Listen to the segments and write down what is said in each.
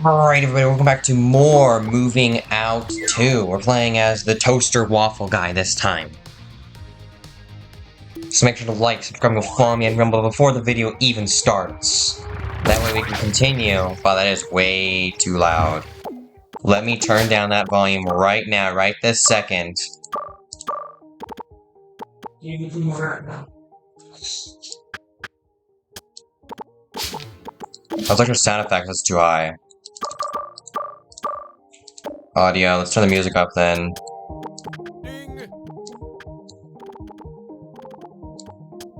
Alright everybody, welcome back to more Moving Out 2. We're playing as the Toaster Waffle Guy this time. So make sure to like, subscribe, and follow me and rumble before the video even starts. That way we can continue. Wow, that is way too loud. Let me turn down that volume right now, right this second. Those extra sound effects, that's too high. Audio, let's turn the music up then. Ding.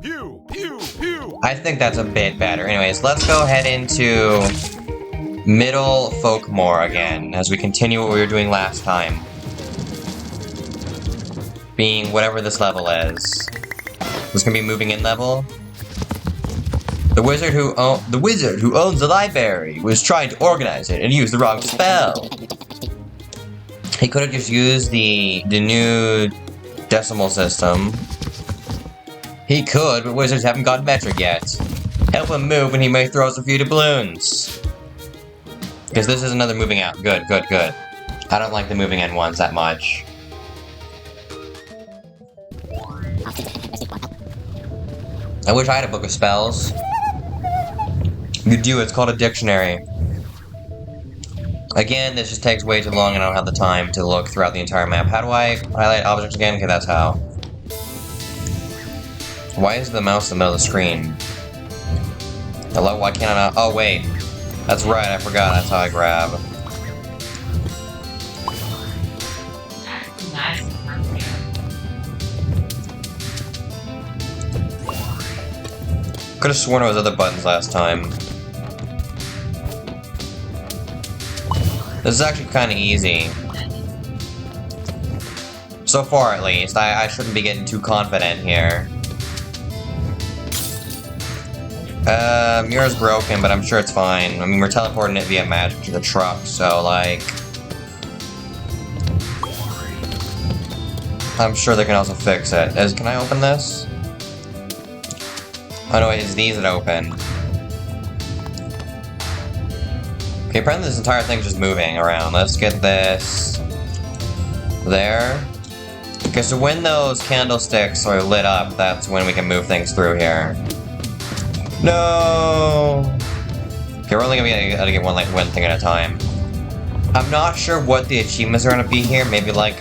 Pew, pew, pew. I think that's a bit better. Anyways, let's go head into Middle Folkmore again, as we continue what we were doing last time. Being whatever this level is. This gonna be moving in level. The wizard who owns the library was trying to organize it and used the wrong spell. He could have just used the new decimal system. He could, but wizards haven't got metric yet. Help him move and he may throw us a few doubloons. Because this is another moving out. Good, good, good. I don't like the moving in ones that much. I wish I had a book of spells. You do, it's called a dictionary. Again, this just takes way too long and I don't have the time to look throughout the entire map. How do I highlight objects again? Okay, that's how. Why is the mouse in the middle of the screen? Hello, why can't I not? Oh, wait. That's right, I forgot. That's how I grab. Could have sworn it was other buttons last time. This is actually kind of easy. So far, at least. I shouldn't be getting too confident here. Mirror's broken, but I'm sure it's fine. I mean, we're teleporting it via magic to the truck, so, like... I'm sure they can also fix it. Can I open this? Oh no, wait, it's these that open. Okay, apparently this entire thing's just moving around. Let's get this... there. Okay, so when those candlesticks are lit up, that's when we can move things through here. No! Okay, we're only gonna be able to get one thing at a time. I'm not sure what the achievements are gonna be here. Maybe like,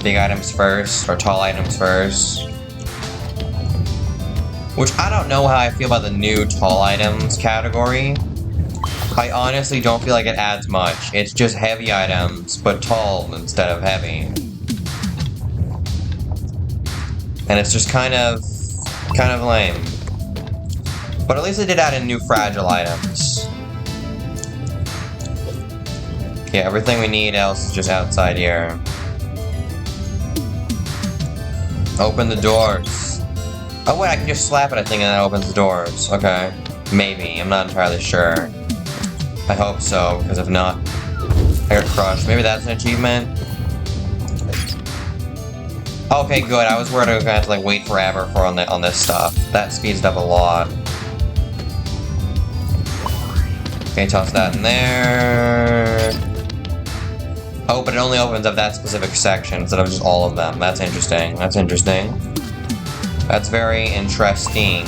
big items first, or tall items first. Which, I don't know how I feel about the new tall items category. I honestly don't feel like it adds much. It's just heavy items, but tall instead of heavy. And it's just kind of lame. But at least they did add in new fragile items. Okay, everything we need else is just outside here. Open the doors. Oh wait, I can just slap it, I think, and that opens the doors. Okay. Maybe. I'm not entirely sure. I hope so, because if not, I got crushed. Maybe that's an achievement? Okay, good. I was worried I was gonna have to, like, wait forever for on this stuff. That speeds it up a lot. Okay, toss that in there. Oh, but it only opens up that specific section instead of just all of them. That's interesting. That's interesting. That's very interesting.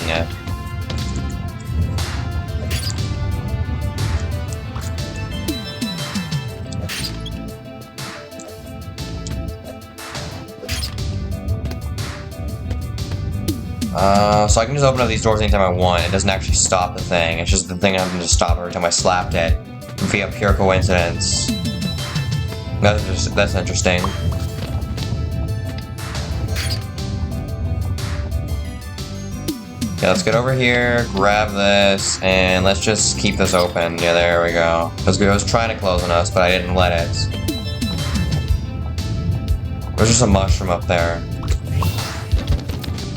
So I can just open up these doors anytime I want. It doesn't actually stop the thing. It's just the thing having to stop every time I slapped it. Via pure coincidence. That's interesting. Yeah, let's get over here, grab this, and let's just keep this open. Yeah, there we go. Because it was trying to close on us, but I didn't let it. There's just a mushroom up there.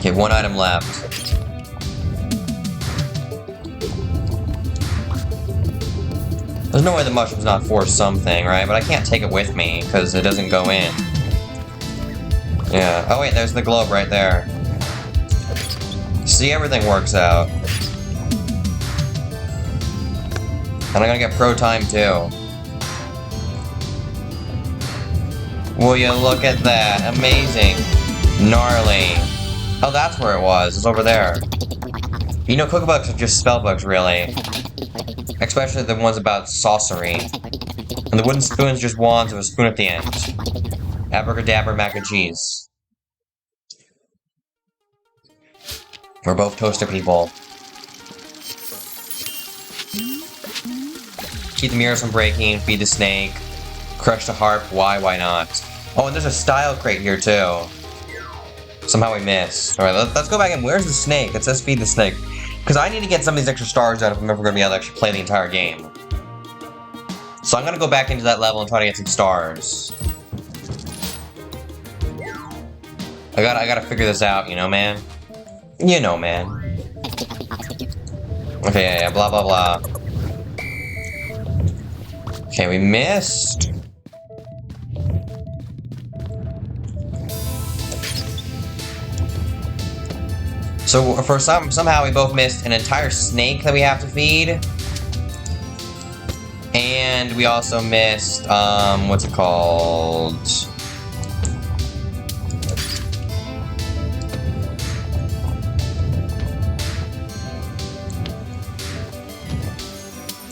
Okay, one item left. There's no way the mushroom's not for something, right? But I can't take it with me, because it doesn't go in. Yeah. Oh wait, there's the globe right there. See, everything works out. And I'm gonna get pro time too. Will you look at that? Amazing. Gnarly. Oh, that's where it was. It's over there. You know, cookbooks are just spellbooks, really. Especially the ones about sorcery. And the wooden spoon's just wands with a spoon at the end. Abracadabra mac and cheese. We're both toaster people. Keep the mirrors from breaking, feed the snake, crush the harp, why not? Oh, and there's a style crate here too. Somehow we missed. Alright, let's go back and where's the snake? It says feed the snake. Because I need to get some of these extra stars out if I'm ever going to be able to actually play the entire game. So I'm going to go back into that level and try to get some stars. I gotta figure this out, you know, man? You know, man. Okay, yeah, blah, blah, blah. Okay, we missed. So for somehow we both missed an entire snake that we have to feed. And we also missed, what's it called?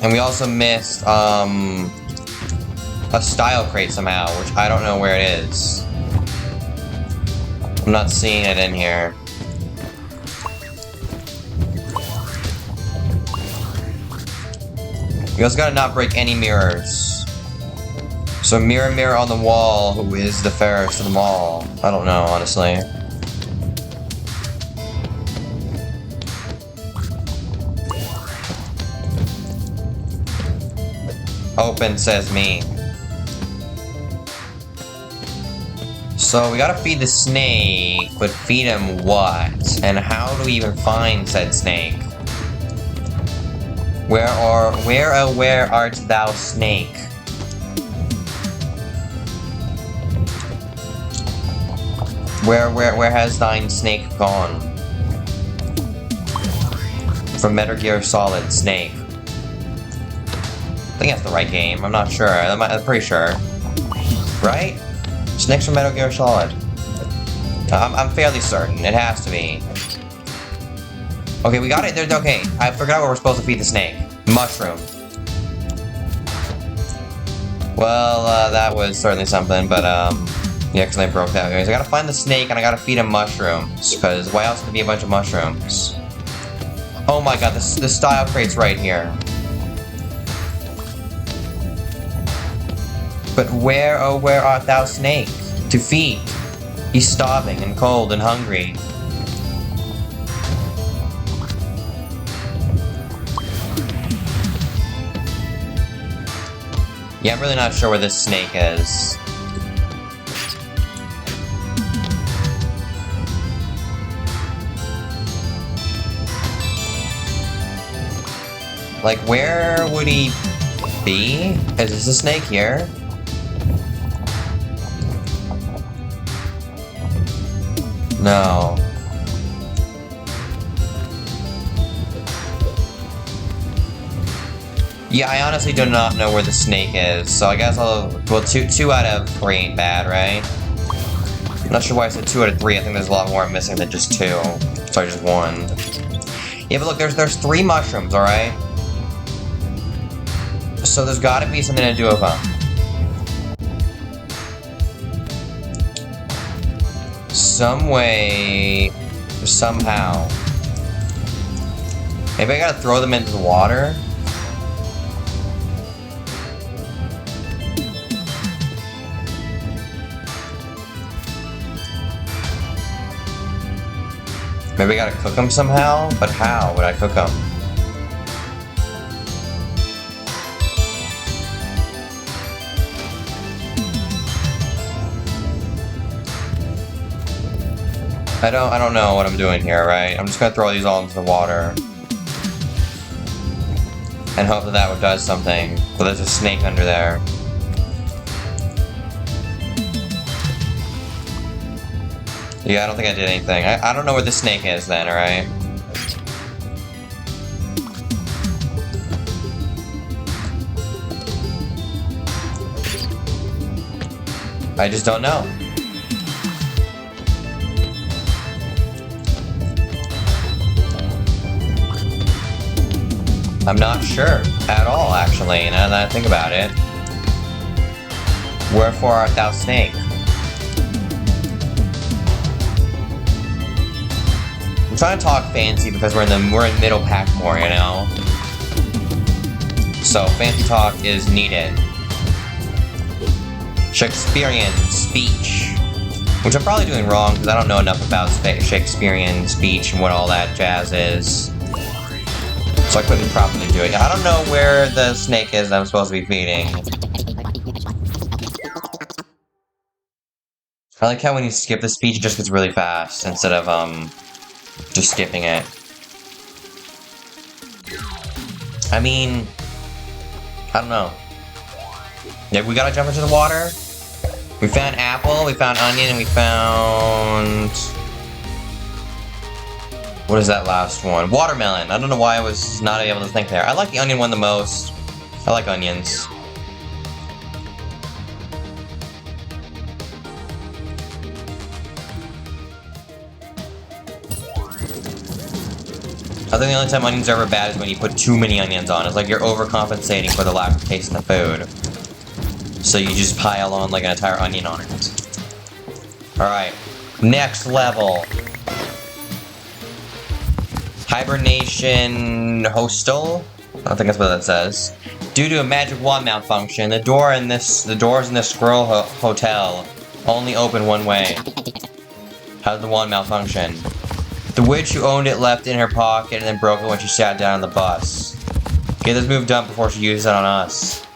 And we also missed, a style crate somehow, which I don't know where it is. I'm not seeing it in here. We also gotta not break any mirrors. So mirror, mirror on the wall, who is the fairest of them all? I don't know, honestly. Open says me. So we gotta feed the snake, but feed him what? And how do we even find said snake? Where art thou, snake? Where has thine snake gone? From Metal Gear Solid, Snake. I think that's the right game. I'm not sure. I'm pretty sure. Right? Snake's from Metal Gear Solid. I'm fairly certain. It has to be. Okay, we got it. There's okay. I forgot where we're supposed to feed the snake. Mushroom. Well, that was certainly something, but yeah, because I broke that. Anyways, I gotta find the snake and I gotta feed him mushrooms, because why else would it be a bunch of mushrooms? Oh my god, the style crate's right here. But where, oh where art thou, snake? To feed. He's starving and cold and hungry. Yeah, I'm really not sure where this snake is. Like, where would he be? Is this a snake here? No. Yeah, I honestly do not know where the snake is, so I guess I'll... Well, 2 out of 3 ain't bad, right? I'm not sure why I said 2 out of 3. I think there's a lot more I'm missing than just 2. Sorry, just 1. Yeah, but look, there's 3 mushrooms, alright? So there's gotta be something to do with them. Some way... Somehow. Maybe I gotta throw them into the water? Maybe I gotta cook them somehow? But how would I cook them? I don't know what I'm doing here, right? I'm just gonna throw these all into the water. And hope that that does something. But there's a snake under there. Yeah, I don't think I did anything. I don't know where the snake is then, alright? I just don't know. I'm not sure at all, actually, now that I think about it. Wherefore art thou, snake? I'm trying to talk fancy because we're in Middle Packmore, you know? So, fancy talk is needed. Shakespearean speech. Which I'm probably doing wrong because I don't know enough about Shakespearean speech and what all that jazz is. So I couldn't properly do it. I don't know where the snake is that I'm supposed to be feeding. I like how when you skip the speech, it just gets really fast instead of, just skipping it. I mean, I don't know. Yeah, we gotta jump into the water. We found apple, we found onion, and we found... What is that last one? Watermelon. I don't know why I was not able to think there. I like the onion one the most. I like onions. I think the only time onions are ever bad is when you put too many onions on. It's like you're overcompensating for the lack of taste in the food. So you just pile on like an entire onion on it. Alright. Next level. Hibernation Hostel? I think that's what that says. Due to a magic wand malfunction, the doors in this squirrel hotel only open one way. How did the wand malfunction? The witch who owned it left it in her pocket and then broke it when she sat down on the bus. Get this move done before she uses it on us.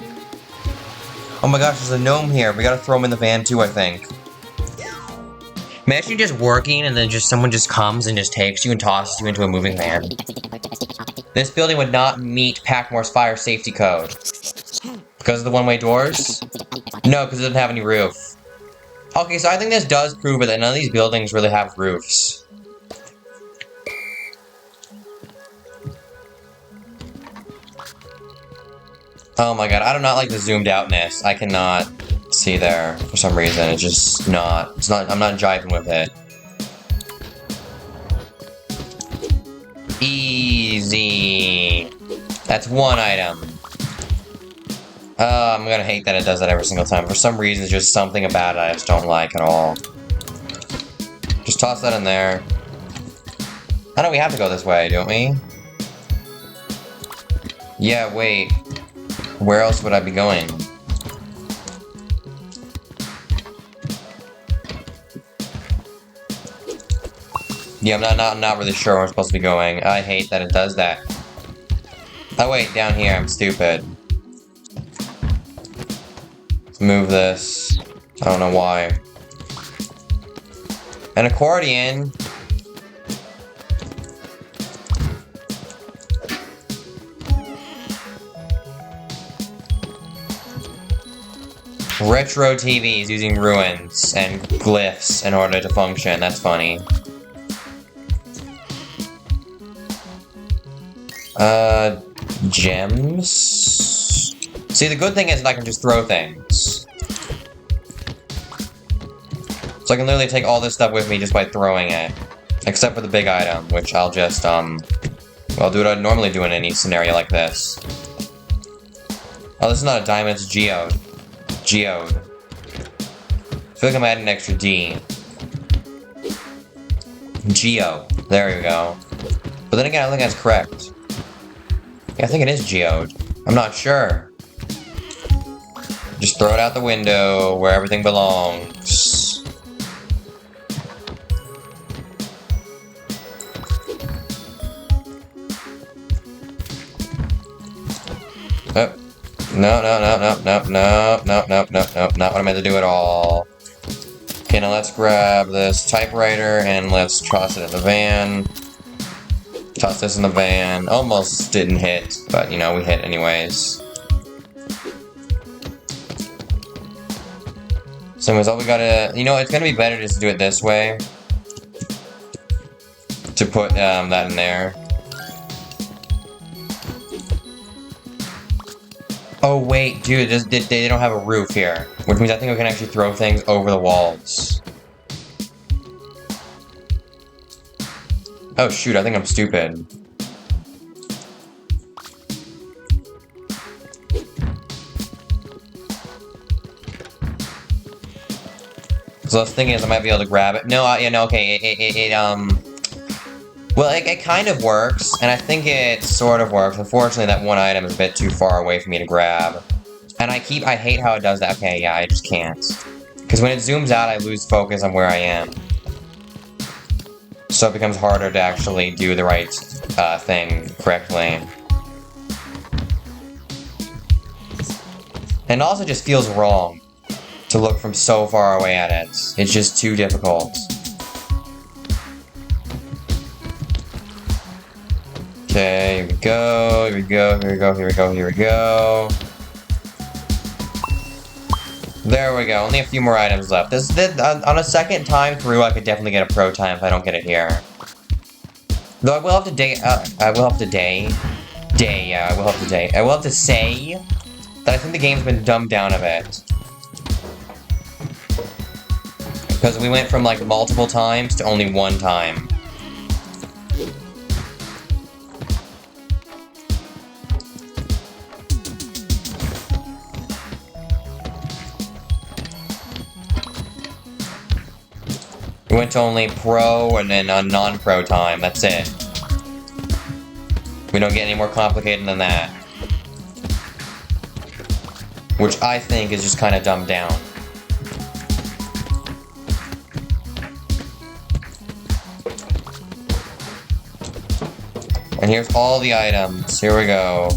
Oh my gosh, there's a gnome here. We gotta throw him in the van too, I think. Imagine just working and then someone just comes and just takes you and tosses you into a moving van. This building would not meet Packmore's fire safety code. Because of the one-way doors? No, because it doesn't have any roof. Okay, so I think this does prove it that none of these buildings really have roofs. Oh my god, I do not like the zoomed outness. I cannot see there for some reason. It's just not, I'm not jiving with it. Easy. That's one item. I'm gonna hate that it does that every single time. For some reason, it's just something about it I just don't like at all. Just toss that in there. I know we have to go this way, don't we? Yeah, wait. Where else would I be going? Yeah, I'm not really sure where I'm supposed to be going. I hate that it does that. Oh wait, down here, I'm stupid. Let's move this. I don't know why. An accordion? Retro TVs using ruins and glyphs in order to function. That's funny. Gems? See, the good thing is that I can just throw things. So I can literally take all this stuff with me just by throwing it. Except for the big item, which I'll just, well, do what I'd normally do in any scenario like this. Oh, this is not a diamond, it's geode. Geode. I feel like I'm adding an extra D. Geo. There we go. But then again, I don't think that's correct. Yeah, I think it is geode. I'm not sure. Just throw it out the window where everything belongs. Oh. No, not what I meant to do at all. Okay, now let's grab this typewriter and let's toss it in the van. Toss this in the van. Almost didn't hit, but you know, we hit anyways. So anyways, all we gotta, you know, it's gonna be better just to do it this way. To put that in there. Oh wait, dude, they don't have a roof here. Which means I think we can actually throw things over the walls. Oh shoot, I think I'm stupid. So I was thinking is I might be able to grab it. No, yeah, no, okay, well, it kind of works, and I think it sort of works. Unfortunately, that one item is a bit too far away for me to grab. And I hate how it does that. Okay, yeah, I just can't. Because when it zooms out, I lose focus on where I am. So it becomes harder to actually do the right thing correctly. And it also just feels wrong to look from so far away at it. It's just too difficult. Okay, here we go, here we go, here we go, here we go, here we go. There we go, only a few more items left. On a second time through, I could definitely get a pro time if I don't get it here. Though I will have to I will have to say that I think the game's been dumbed down a bit. Because we went from, like, multiple times to only one time. We went to only pro and then a non-pro time, that's it. We don't get any more complicated than that. Which I think is just kind of dumbed down. And here's all the items. Here we go.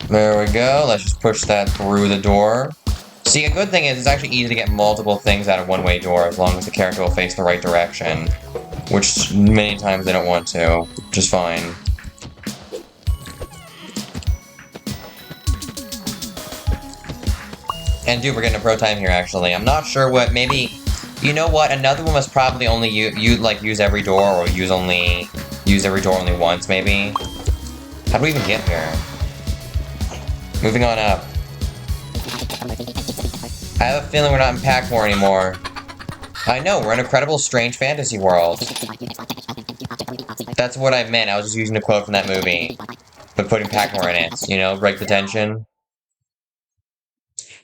There we go. Let's just push that through the door. See, a good thing is it's actually easy to get multiple things out of one-way door as long as the character will face the right direction. Which many times they don't want to, which is fine. And dude, we're getting a pro time here, actually. I'm not sure what, maybe... You know what? Another one was probably only use every door, or use every door only once, maybe? How do we even get here? Moving on up. I have a feeling we're not in Packmore anymore. I know, we're in a credible, strange fantasy world. That's what I meant, I was just using a quote from that movie. But putting Packmore in it, you know, break the tension.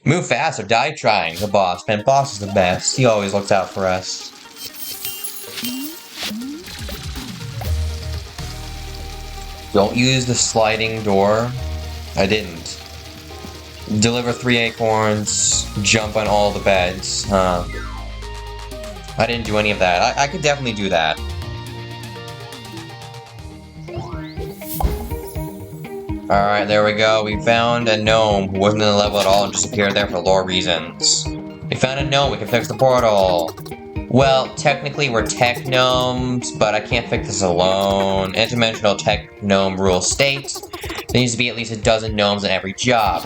Move fast or die trying, the boss. Man, boss is the best. He always looks out for us. Don't use the sliding door. I didn't. Deliver 3 acorns, jump on all the beds. I didn't do any of that. I could definitely do that. Alright, there we go. We found a gnome who wasn't in the level at all and just appeared there for lore reasons. We found a gnome, we can fix the portal. Well, technically we're tech gnomes, but I can't fix this alone. Interdimensional tech gnome rule states there needs to be at least a dozen gnomes in every job.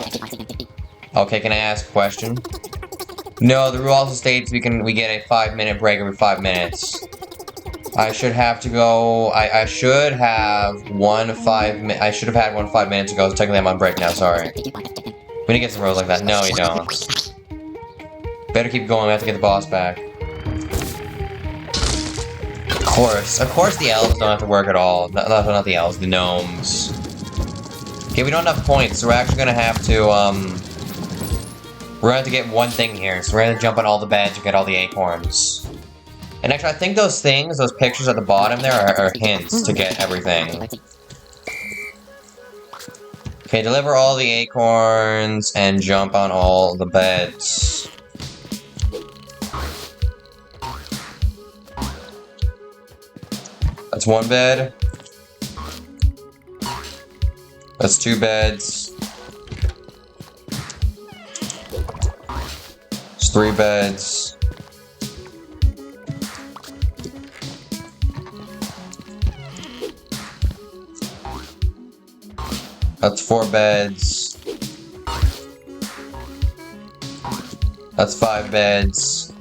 Okay, can I ask a question? No, the rule also states we get a 5-minute break every 5 minutes. I should have to go. I should have had one 5 minutes ago. So technically, I'm on break now. Sorry. We need to get some rolls like that. No, you don't. Better keep going. We have to get the boss back. Of course, the elves don't have to work at all. Not the elves. The gnomes. Okay, we don't have points, so we're actually gonna have to. We're gonna have to get one thing here. So we're gonna jump on all the beds and get all the acorns. And actually, I think those things, those pictures at the bottom there are hints to get everything. Okay, deliver all the acorns and jump on all the beds. That's 1 bed. That's 2 beds. It's 3 beds. That's 4 beds. That's 5 beds.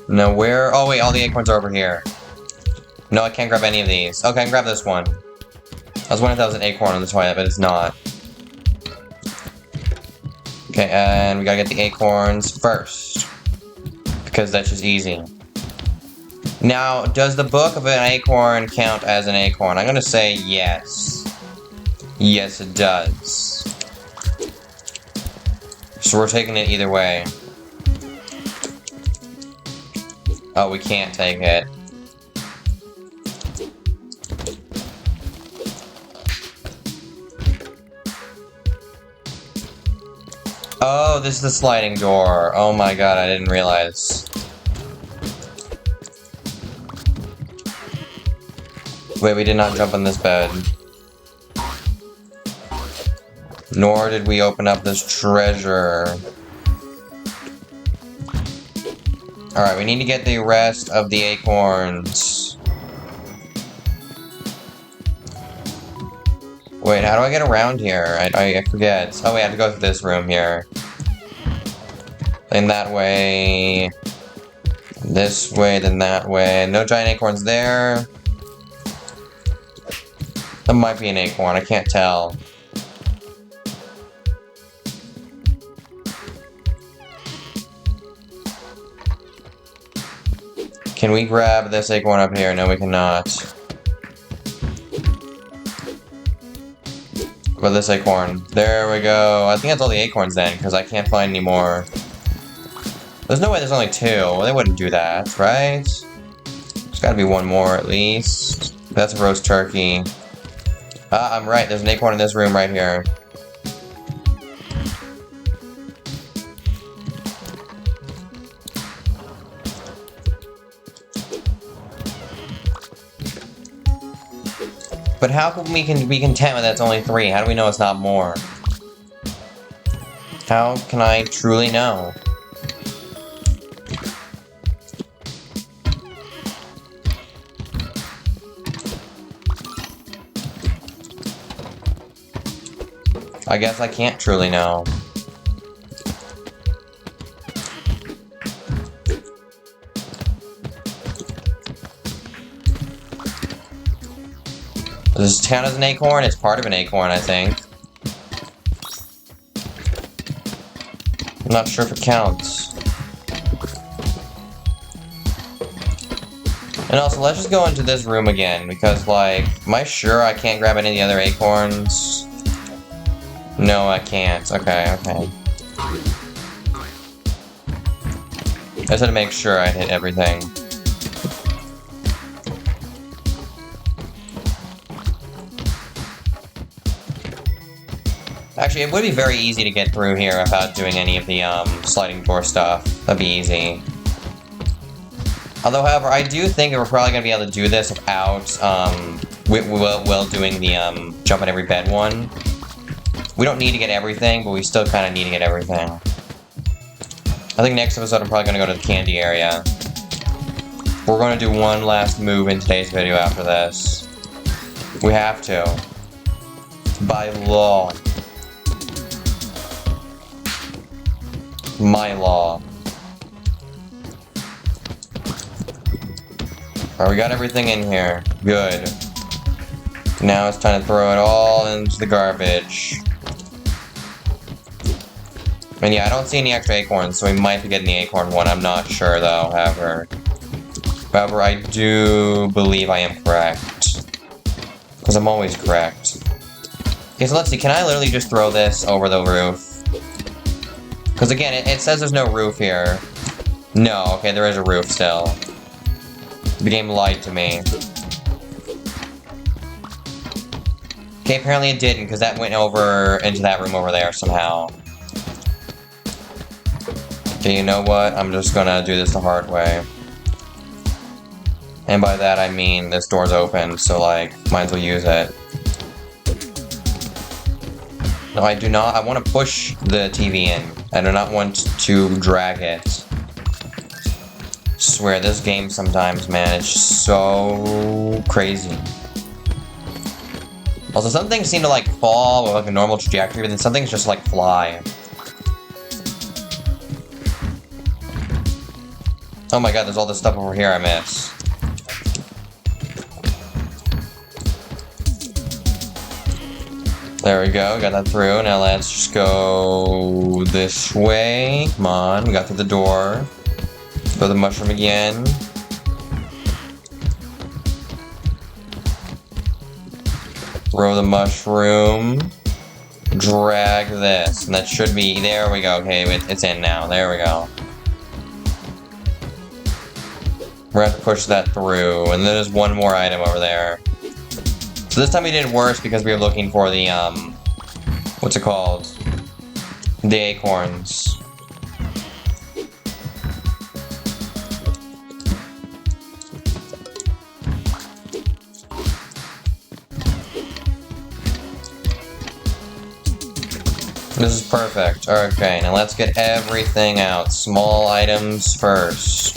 No, where? Oh wait, all the acorns are over here. No, I can't grab any of these. Okay, I can grab this one. I was wondering if that was an acorn on the toilet, but it's not. Okay, and we gotta get the acorns first. Because that's just easy. Now, does the book of an acorn count as an acorn? I'm gonna say yes. Yes, it does. So we're taking it either way. Oh, we can't take it. Oh, this is the sliding door. Oh my god, I didn't realize. Wait, we did not jump on this bed. Nor did we open up this treasure. Alright, we need to get the rest of the acorns. Wait, how do I get around here? I forget. Oh, we have to go through this room here. Then that way. This way, then that way. No giant acorns there. That might be an acorn, I can't tell. Can we grab this acorn up here? No, we cannot. But this acorn. There we go. I think that's all the acorns then, because I can't find any more. There's no way there's only 2. They wouldn't do that, right? There's gotta be one more at least. That's a roast turkey. Ah, I'm right. There's an acorn in this room right here. But how can we be content with that's only 3? How do we know it's not more? How can I truly know? I guess I can't truly know. Does this count as an acorn? It's part of an acorn, I think. I'm not sure if it counts. And also, let's just go into this room again, because, like, am I sure I can't grab any of the other acorns? No, I can't. Okay, okay. I just had to make sure I hit everything. Actually, it would be very easy to get through here without doing any of the sliding door stuff. That'd be easy. Although, however, I do think that we're probably going to be able to do this without while doing the jump on every bed one. We don't need to get everything, but we still kind of need to get everything. I think next episode I'm probably going to go to the candy area. We're going to do one last move in today's video after this. We have to. By law. My law. Alright, we got everything in here. Good. Now it's time to throw it all into the garbage. And yeah, I don't see any extra acorns, so we might be getting the acorn one. I'm not sure, though, however. However, I do believe I am correct. Because I'm always correct. Okay, so let's see. Can I literally just throw this over the roof? Because again, it says there's no roof here. No, okay, there is a roof still. The game lied to me. Okay, apparently it didn't, because that went over into that room over there somehow. Okay, you know what? I'm just gonna do this the hard way. And by that I mean this door's open, so like, might as well use it. No, I do not. I want to push the TV in. I do not want to drag it. Swear, this game sometimes, man, it's so crazy. Also, some things seem to, like, fall with, like, a normal trajectory, but then some things just, like, fly. Oh my god, there's all this stuff over here I missed. There we go, got that through. Now let's just go this way. Come on, we got through the door. Throw the mushroom again. Throw the mushroom. Drag this. And that should be... There we go. Okay, it's in now. There we go. We're gonna have to push that through. And there's one more item over there. So this time we did worse because we were looking for the, what's it called? The acorns. This is perfect. Okay, now let's get everything out. Small items first.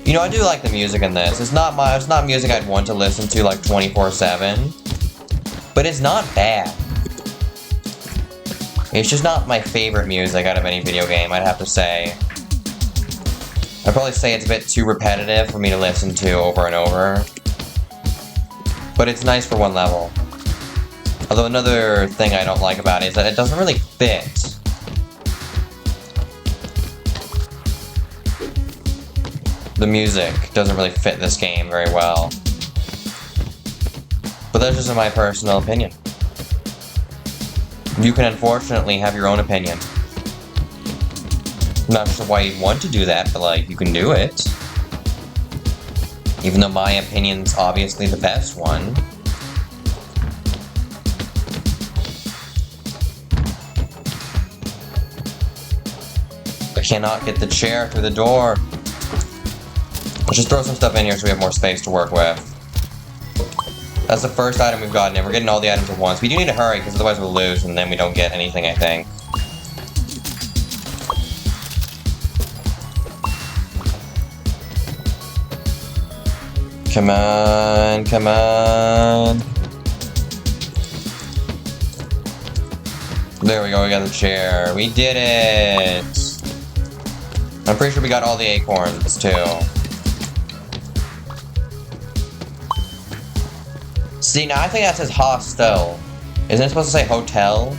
You know, I do like the music in this. It's not music I'd want to listen to like 24/7, but it's not bad. It's just not my favorite music out of any video game, I'd have to say. I'd probably say it's a bit too repetitive for me to listen to over and over. But it's nice for one level. Although another thing I don't like about it is that it doesn't really fit. The music doesn't really fit this game very well. But that's just my personal opinion. You can unfortunately have your own opinion. Not sure why you'd want to do that, but like, you can do it. Even though my opinion's obviously the best one. I cannot get the chair through the door. Let's just throw some stuff in here so we have more space to work with. That's the first item we've gotten in. We're getting all the items at once. We do need to hurry, because otherwise we'll lose, and then we don't get anything, I think. Come on, come on. There we go, we got the chair. We did it! I'm pretty sure we got all the acorns, too. See, now I think that says hostel. Isn't it supposed to say hotel?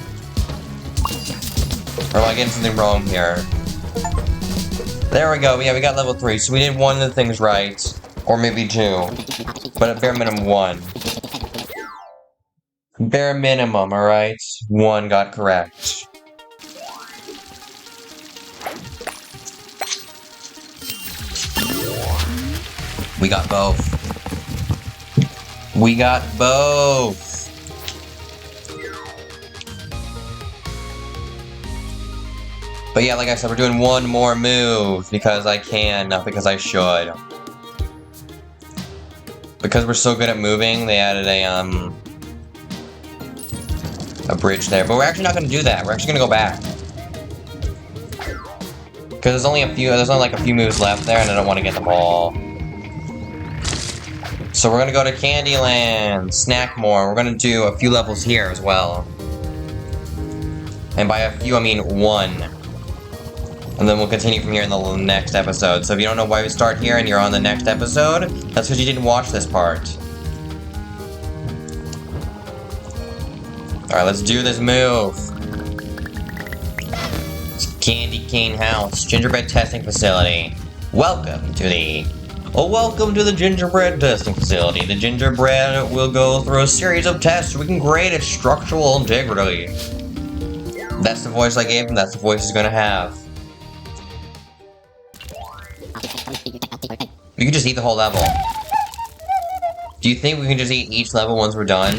Or am I getting something wrong here? There we go, yeah, we got level 3, so we did one of the things right. Or maybe 2. But at bare minimum 1. Bare minimum, alright? 1 got correct. We got both. We got both! But yeah, like I said, we're doing one more move because I can, not because I should. Because we're so good at moving, they added a bridge there. But we're actually not gonna do that. We're actually gonna go back. Because there's only like a few moves left there, and I don't want to get them all. So we're gonna go to Candyland, snack more. We're gonna do a few levels here as well. And by a few, I mean 1. And then we'll continue from here in the next episode. So if you don't know why we start here and you're on the next episode, that's because you didn't watch this part. Alright, let's do this move. It's Candy Cane House, gingerbread testing facility. Welcome to the gingerbread testing facility. The gingerbread will go through a series of tests so we can grade its structural integrity. That's the voice I gave him, that's the voice he's gonna have. We can just eat the whole level. Do you think we can just eat each level once we're done?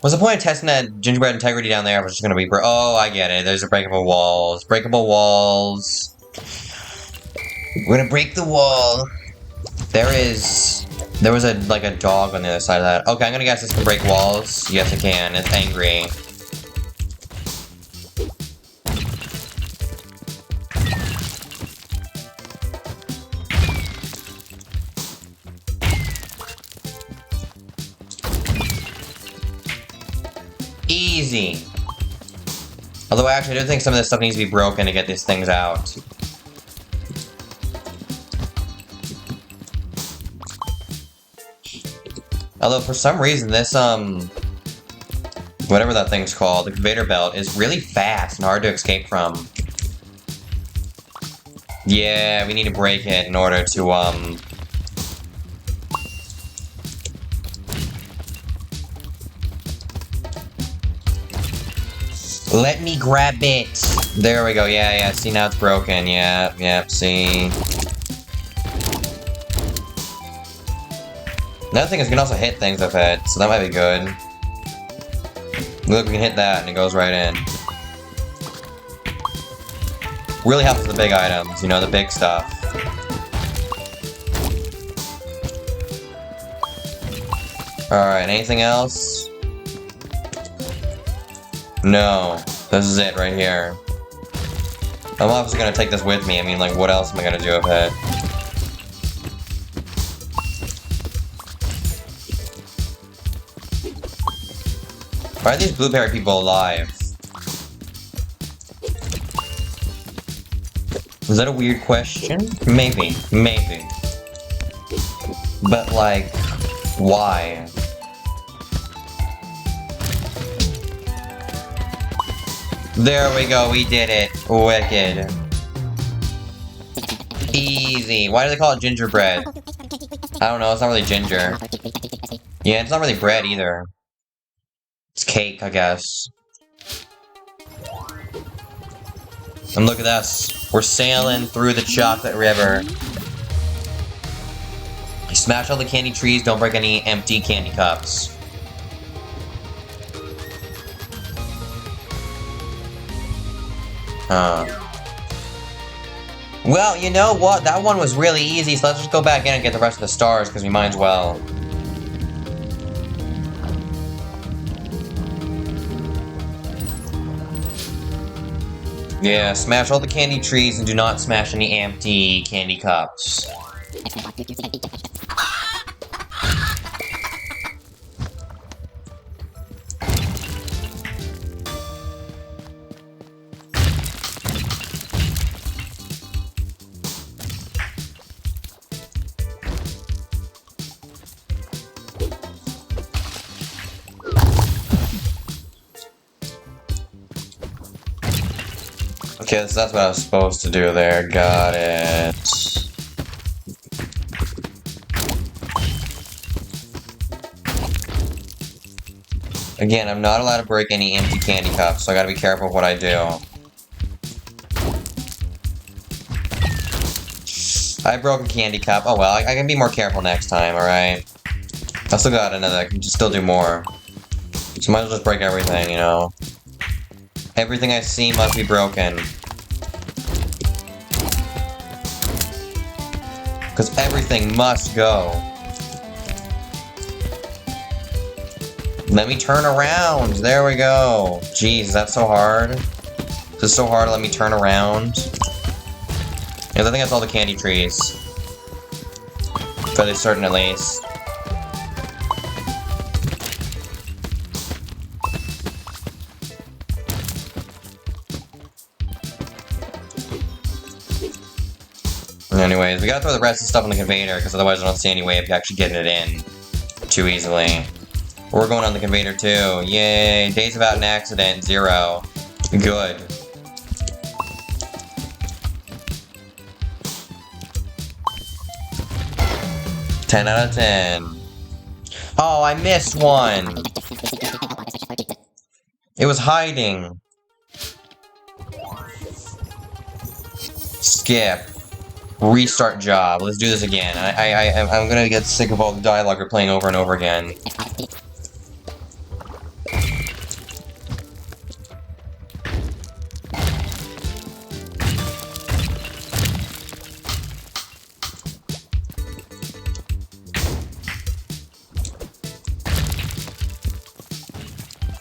What's the point of testing that gingerbread integrity down there if it's just gonna be oh, I get it. There's the breakable walls. Breakable walls. We're gonna break the wall. There was like a dog on the other side of that. Okay, I'm gonna guess this can break walls. Yes, it can. It's angry. Easy. Although, actually, I do think some of this stuff needs to be broken to get these things out. Although, for some reason, this, whatever that thing's called, the conveyor belt, is really fast and hard to escape from. Yeah, we need to break it in order to, let me grab it! There we go, yeah, see, now it's broken, yeah, see. Another thing is we can also hit things with it, so that might be good. Look, we can hit that and it goes right in. Really helps with the big items, you know, the big stuff. Alright, anything else? No. This is it right here. I'm obviously gonna take this with me. I mean, like, what else am I gonna do with it? Why are these blueberry people alive? Is that a weird question? Maybe. Maybe. But, like, why? There we go, we did it. Wicked. Easy. Why do they call it gingerbread? I don't know, it's not really ginger. Yeah, it's not really bread either. It's cake, I guess. And look at us. We're sailing through the chocolate river. Smash all the candy trees, don't break any empty candy cups. Well, you know what? That one was really easy, so let's just go back in and get the rest of the stars, because we might as well. Yeah, smash all the candy trees and do not smash any empty candy cups. Okay, so that's what I was supposed to do there. Got it. Again, I'm not allowed to break any empty candy cups, so I gotta be careful what I do. I broke a candy cup. Oh well, I can be more careful next time, alright? I still got another, I can still do more. So might as well just break everything, you know? Everything I see must be broken. Because everything must go. Let me turn around. There we go. Jeez, is that so hard? Is it so hard to let me turn around? Yeah, I think that's all the candy trees. Fairly certain, at least. Anyways, we gotta throw the rest of the stuff on the conveyor, because otherwise I don't see any way of actually getting it in too easily. We're going on the conveyor too. Yay! Days without an accident, 0. Good. Ten out of 10. Oh, I missed one! It was hiding. Skip. Restart job. Let's do this again. I'm gonna get sick of all the dialogue we're playing over and over again.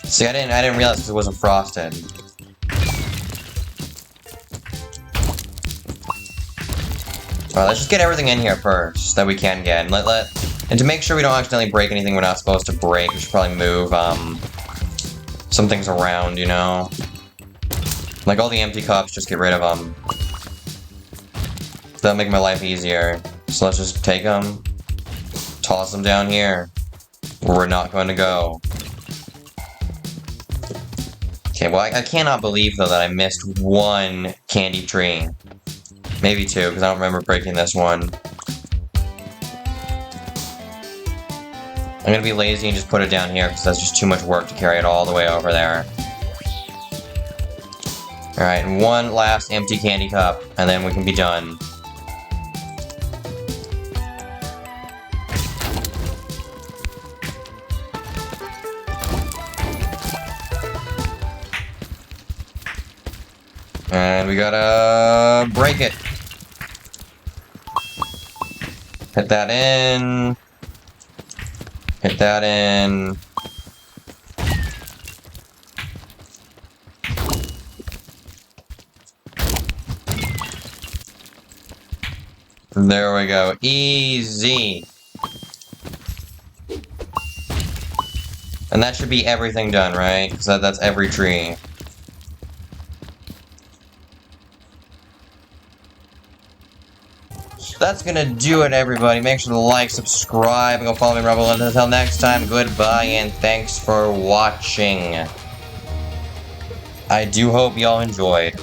See, I didn't realize because it wasn't frosted. Alright, let's just get everything in here first that we can get. And to make sure we don't accidentally break anything we're not supposed to break, we should probably move, some things around, you know? Like all the empty cups, just get rid of them. That'll make my life easier. So let's just take them, toss them down here, where we're not going to go. Okay, well, I cannot believe, though, that I missed one candy tree. Maybe two, because I don't remember breaking this one. I'm gonna be lazy and just put it down here, because that's just too much work to carry it all the way over there. Alright, and one last empty candy cup, and then we can be done. And we gotta break it. Hit that in. Hit that in. There we go. Easy. And that should be everything done, right? Because that's every tree. That's gonna do it, everybody. Make sure to like, subscribe, and go follow me, Rumble. Until next time, goodbye, and thanks for watching. I do hope y'all enjoyed.